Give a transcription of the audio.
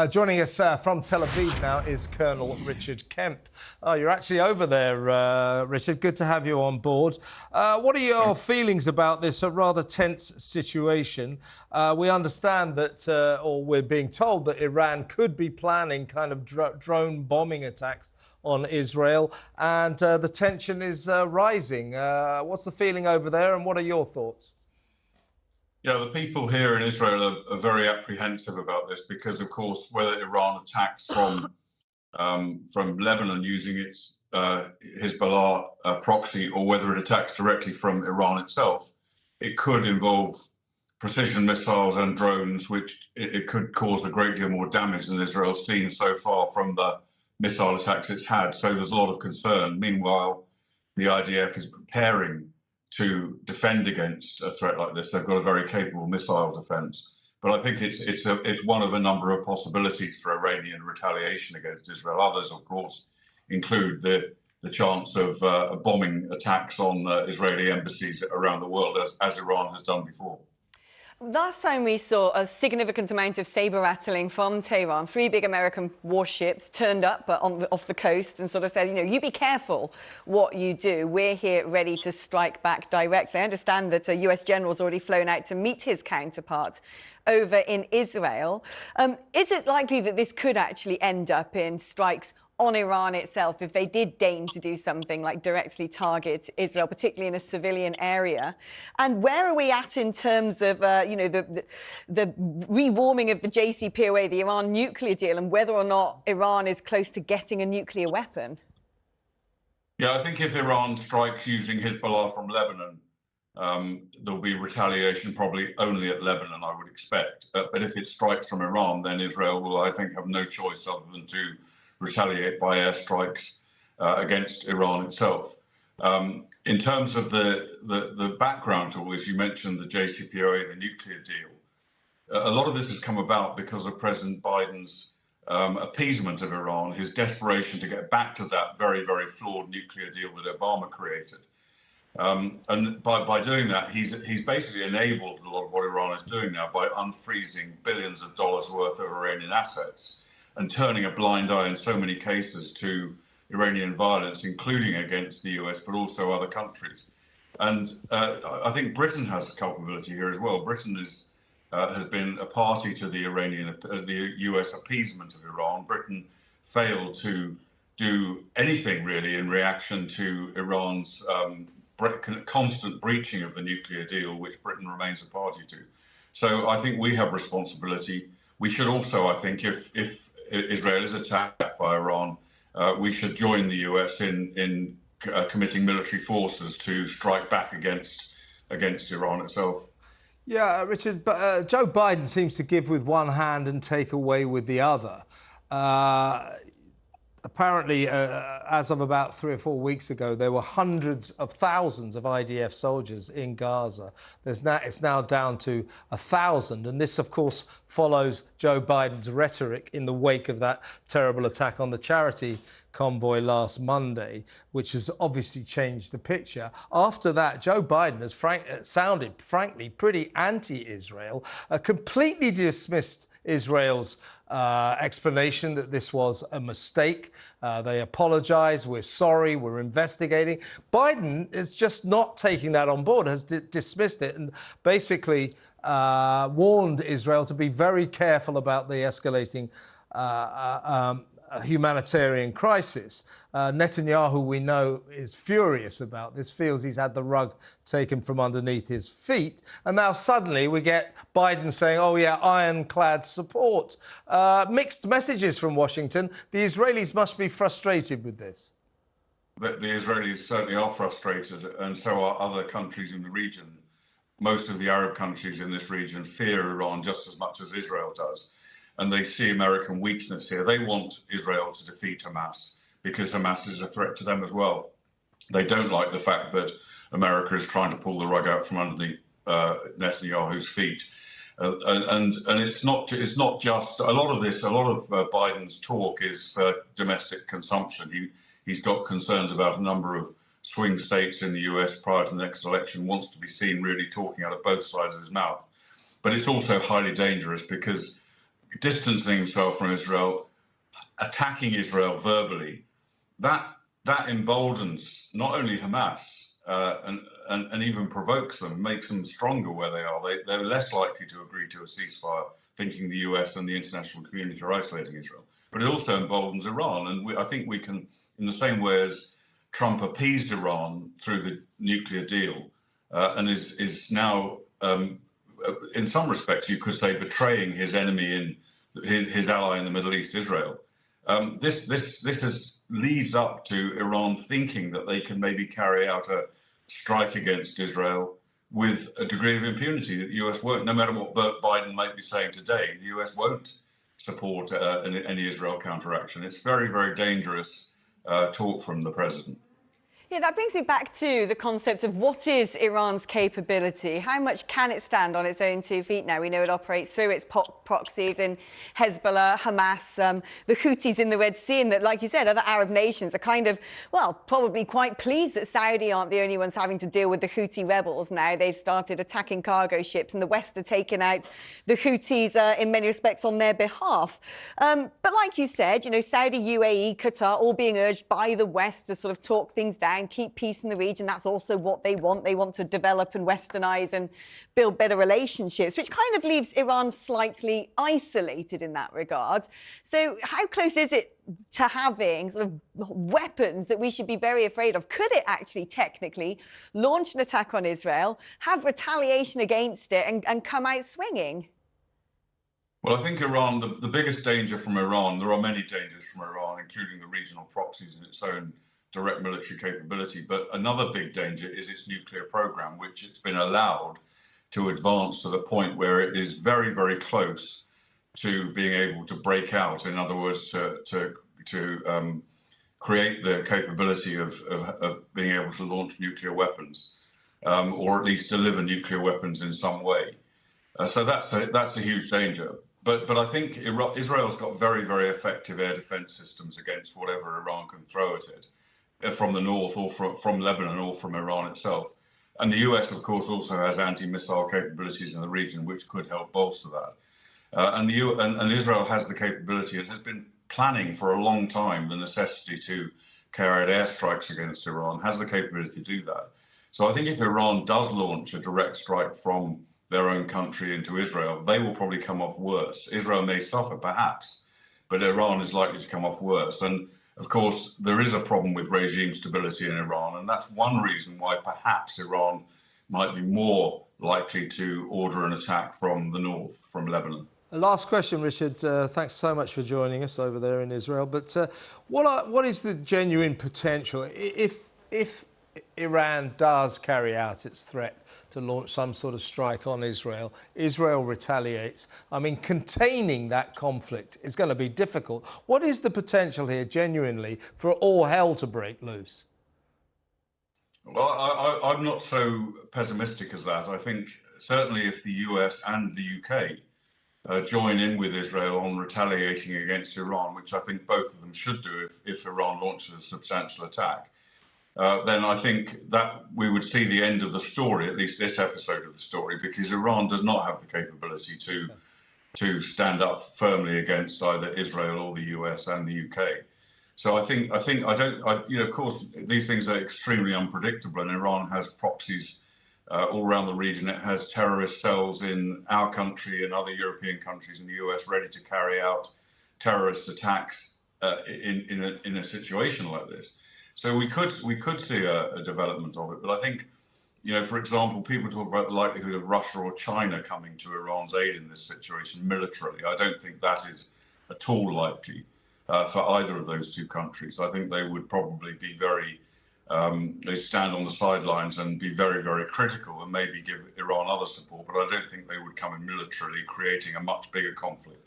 Joining us from Tel Aviv now is Colonel Richard Kemp. You're actually over there, Richard. Good to have you on board. What are your feelings about this rather tense situation? We understand that, or we're being told that Iran could be planning kind of drone bombing attacks on Israel, and the tension is rising. What's the feeling over there, and what are your thoughts? Yeah, the people here in Israel are very apprehensive about this because, of course, whether Iran attacks from Lebanon using its Hezbollah proxy or whether it attacks directly from Iran itself, it could involve precision missiles and drones, which it could cause a great deal more damage than Israel's seen so far from the missile attacks it's had. So there's a lot of concern. Meanwhile, the IDF is preparing to defend against a threat like this. They've got a very capable missile defense. But I think it's one of a number of possibilities for Iranian retaliation against Israel. Others, of course, include the chance of bombing attacks on Israeli embassies around the world, as Iran has done before. Last time we saw a significant amount of saber rattling from Tehran. 3 big American warships turned up off the coast and sort of said, you be careful what you do. We're here ready to strike back directly. I understand that a US general's already flown out to meet his counterpart over in Israel. Is it likely that this could actually end up in strikes on Iran itself if they did deign to do something like directly target Israel, particularly in a civilian area? And where are we at in terms of, the rewarming of the JCPOA, the Iran nuclear deal, and whether or not Iran is close to getting a nuclear weapon? Yeah, I think if Iran strikes using Hezbollah from Lebanon, there'll be retaliation probably only at Lebanon, I would expect. But if it strikes from Iran, then Israel will, I think, have no choice other than to retaliate by airstrikes against Iran itself. In terms of the background to all this, you mentioned the JCPOA, the nuclear deal. A lot of this has come about because of President Biden's appeasement of Iran, his desperation to get back to that very, very flawed nuclear deal that Obama created. And by doing that, he's basically enabled a lot of what Iran is doing now by unfreezing billions of dollars worth of Iranian assets and turning a blind eye in so many cases to Iranian violence, including against the US, but also other countries. And I think Britain has a culpability here as well. Britain has been a party to the US appeasement of Iran. Britain failed to do anything really in reaction to Iran's constant breaching of the nuclear deal, which Britain remains a party to. So I think we have responsibility. We should also, I think, if Israel is attacked by Iran, we should join the US in committing military forces to strike back against Iran itself. Yeah, Richard, but Joe Biden seems to give with one hand and take away with the other. Apparently, as of about 3 or 4 weeks ago, there were hundreds of thousands of IDF soldiers in Gaza. It's now down to 1,000. And this, of course, follows Joe Biden's rhetoric in the wake of that terrible attack on the charity convoy last Monday, which has obviously changed the picture. After that, Joe Biden has sounded, frankly, pretty anti-Israel, completely dismissed Israel's explanation that this was a mistake. They apologise, we're sorry, we're investigating. Biden is just not taking that on board, has dismissed it and basically warned Israel to be very careful about the escalating humanitarian crisis. Netanyahu, we know, is furious about this, feels he's had the rug taken from underneath his feet. And now suddenly we get Biden saying, oh, yeah, ironclad support. Mixed messages from Washington. The Israelis must be frustrated with this. The Israelis certainly are frustrated, and so are other countries in the region. Most of the Arab countries in this region fear Iran just as much as Israel does. And they see American weakness here. They want Israel to defeat Hamas because Hamas is a threat to them as well. They don't like the fact that America is trying to pull the rug out from underneath Netanyahu's feet. And it's not just a lot of this. A lot of Biden's talk is for domestic consumption. He's got concerns about a number of swing states in the US prior to the next election. Wants to be seen really talking out of both sides of his mouth. But it's also highly dangerous because distancing himself from Israel, attacking Israel verbally, that emboldens not only Hamas and even provokes them, makes them stronger where they are. They're less likely to agree to a ceasefire, thinking the US and the international community are isolating Israel. But it also emboldens Iran, and I think we can, in the same way as Trump appeased Iran through the nuclear deal, and is now, in some respects, you could say, betraying his enemy his ally in the Middle East, Israel. This leads up to Iran thinking that they can maybe carry out a strike against Israel with a degree of impunity that the US won't, no matter what Biden might be saying today, the US won't support any Israel counteraction. It's very, very dangerous talk from the president. Yeah, that brings me back to the concept of what is Iran's capability? How much can it stand on its own 2 feet now? We know it operates through its proxies in Hezbollah, Hamas, the Houthis in the Red Sea, and that, like you said, other Arab nations are kind of, well, probably quite pleased that Saudi aren't the only ones having to deal with the Houthi rebels now. They've started attacking cargo ships, and the West are taking out the Houthis in many respects on their behalf. But like you said, you know, Saudi, UAE, Qatar, all being urged by the West to sort of talk things down, keep peace in the region. That's also what they want. They want to develop and westernize and build better relationships, which kind of leaves Iran slightly isolated in that regard. So how close is it to having sort of weapons that we should be very afraid of? Could it actually technically launch an attack on Israel, have retaliation against it, and come out swinging? Well, I think Iran, the biggest danger from Iran, there are many dangers from Iran, including the regional proxies and its own direct military capability. But another big danger is its nuclear program, which it's been allowed to advance to the point where it is very, very close to being able to break out. In other words, to create the capability of being able to launch nuclear weapons, or at least deliver nuclear weapons in some way. So that's a huge danger. But I think Israel's got very, very effective air defense systems against whatever Iran can throw at it, from the north or from Lebanon or from Iran itself. And the US, of course, also has anti-missile capabilities in the region, which could help bolster that. And Israel has the capability and has been planning for a long time the necessity to carry out airstrikes against Iran, has the capability to do that. So I think if Iran does launch a direct strike from their own country into Israel, they will probably come off worse. Israel may suffer, perhaps, but Iran is likely to come off worse. And of course, there is a problem with regime stability in Iran, and that's one reason why perhaps Iran might be more likely to order an attack from the north, from Lebanon. Last question, Richard. Thanks so much for joining us over there in Israel. But what is the genuine potential if Iran does carry out its threat to launch some sort of strike on Israel, Israel retaliates? I mean, containing that conflict is going to be difficult. What is the potential here, genuinely, for all hell to break loose? Well, I'm not so pessimistic as that. I think certainly if the US and the UK join in with Israel on retaliating against Iran, which I think both of them should do if Iran launches a substantial attack, then I think that we would see the end of the story, at least this episode of the story, because Iran does not have the capability to stand up firmly against either Israel or the US and the UK. So of course, these things are extremely unpredictable, and Iran has proxies all around the region. It has terrorist cells in our country and other European countries and the US ready to carry out terrorist attacks in a situation like this. So we could see a development of it, but I think, you know, for example, people talk about the likelihood of Russia or China coming to Iran's aid in this situation militarily. I don't think that is at all likely for either of those two countries. I think they would probably be they stand on the sidelines and be very, very critical and maybe give Iran other support, but I don't think they would come in militarily, creating a much bigger conflict.